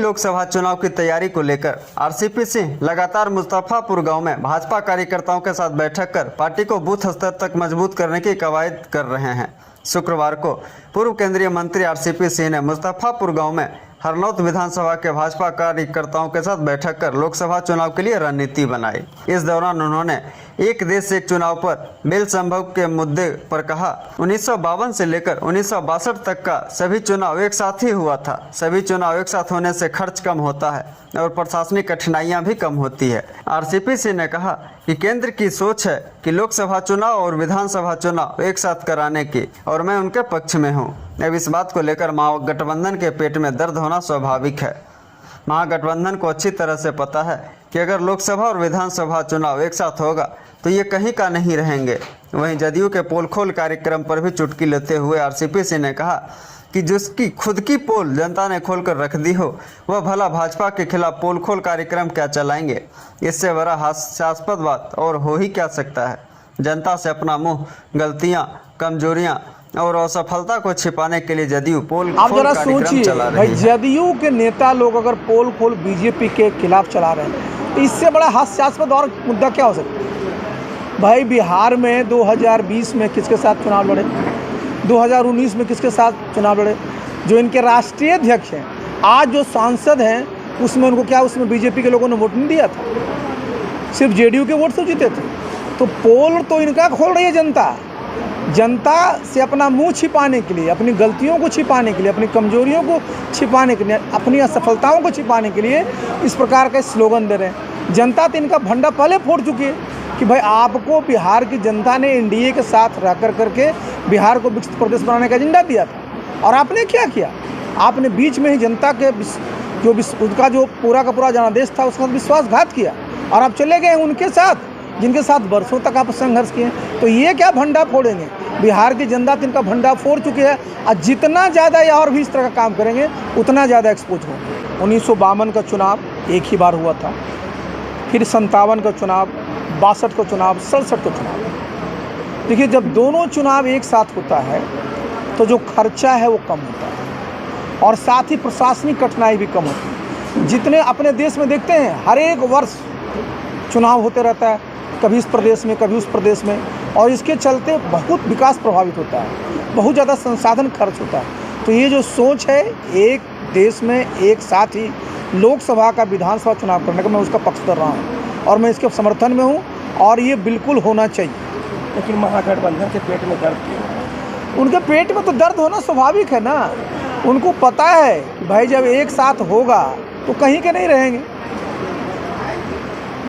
लोकसभा चुनाव की तैयारी को लेकर आरसीपी सिंह लगातार मुस्तफापुर गांव में भाजपा कार्यकर्ताओं के साथ बैठक कर पार्टी को बूथ स्तर तक मजबूत करने की कवायद कर रहे हैं। शुक्रवार को पूर्व केंद्रीय मंत्री आरसीपी सिंह ने मुस्तफापुर गांव में हरनौत विधानसभा के भाजपा कार्यकर्ताओं के साथ बैठक कर लोकसभा चुनाव के लिए रणनीति बनाई। इस दौरान उन्होंने एक देश एक चुनाव पर बिल संभव के मुद्दे पर कहा, 1952 से लेकर 1962 तक का सभी चुनाव एक साथ ही हुआ था। सभी चुनाव एक साथ होने से खर्च कम होता है और प्रशासनिक कठिनाइयां भी कम होती है। आरसीपी सिंह ने कहा कि केंद्र की सोच है कि लोकसभा चुनाव और विधानसभा चुनाव एक साथ कराने की, और मैं उनके पक्ष में हूँ। अब इस बात को लेकर महागठबंधन के पेट में दर्द होना स्वाभाविक है। महागठबंधन को अच्छी तरह से पता है कि अगर लोकसभा और विधानसभा चुनाव एक साथ होगा तो ये कहीं का नहीं रहेंगे। वहीं जदयू के पोल खोल कार्यक्रम पर भी चुटकी लेते हुए आरसीपी सिंह ने कहा कि जिसकी खुद की पोल जनता ने खोल कर रख दी हो, वह भला भाजपा के खिलाफ पोल खोल कार्यक्रम क्या चलाएंगे। इससे बड़ा हास्यास्पद बात और हो ही क्या सकता है। जनता से अपना मुंह, गलतियां, कमजोरियां और असफलता को छिपाने के लिए जदयू पोल खोल कार्यक्रम चला रही है। जदयू के नेता लोग अगर पोल खोल बीजेपी के खिलाफ चला रहे हैं तो इससे बड़ा हास्यास्पद और मुद्दा क्या हो सकता है। भाई बिहार में 2020 में किसके साथ चुनाव लड़े, 2019 में किसके साथ चुनाव लड़े। जो इनके राष्ट्रीय अध्यक्ष हैं, आज जो सांसद हैं, उसमें उनको क्या, उसमें बीजेपी के लोगों ने वोट नहीं दिया था, सिर्फ जेडीयू के वोट से जीते थे। तो पोल तो इनका खोल रही है जनता से अपना मुंह छिपाने के लिए, अपनी गलतियों को छिपाने के लिए, अपनी कमजोरियों को छिपाने के लिए, अपनी असफलताओं को छिपाने के लिए इस प्रकार का स्लोगन दे रहे हैं। जनता तो इनका भंडा पहले फोड़ चुकी है कि भाई आपको बिहार की जनता ने एनडीए के साथ रह करके बिहार को विकसित प्रदेश बनाने का एजेंडा दिया था, और आपने क्या किया, आपने बीच में ही जनता के जो उनका जो पूरा का पूरा जनादेश था उसका विश्वासघात किया, और आप चले गए उनके साथ जिनके साथ वर्षों तक आप संघर्ष किए। तो ये क्या भंडा फोड़ेंगे, बिहार की जनता इनका भंडा फोड़ चुकी है, और जितना ज़्यादा या और भी इस तरह का काम करेंगे उतना ज़्यादा एक्सपोज होंगे। 1952 का चुनाव एक ही बार हुआ था, फिर 57 का चुनाव, 62 का चुनाव, 67 का चुनाव। देखिए, जब दोनों चुनाव एक साथ होता है तो जो खर्चा है वो कम होता है, और साथ ही प्रशासनिक कठिनाई भी कम होती है। जितने अपने देश में देखते हैं, हर एक वर्ष चुनाव होते रहता है, कभी इस प्रदेश में कभी उस प्रदेश में, और इसके चलते बहुत विकास प्रभावित होता है, बहुत ज़्यादा संसाधन खर्च होता है। तो ये जो सोच है एक देश में एक साथ ही लोकसभा का विधानसभा चुनाव करने का, मैं उसका पक्ष कर रहा हूँ और मैं इसके समर्थन में हूँ, और ये बिल्कुल होना चाहिए। लेकिन महागठबंधन के पेट में दर्द क्यों है? उनके पेट में तो दर्द होना स्वाभाविक है ना। उनको पता है कि भाई जब एक साथ होगा तो कहीं के नहीं रहेंगे।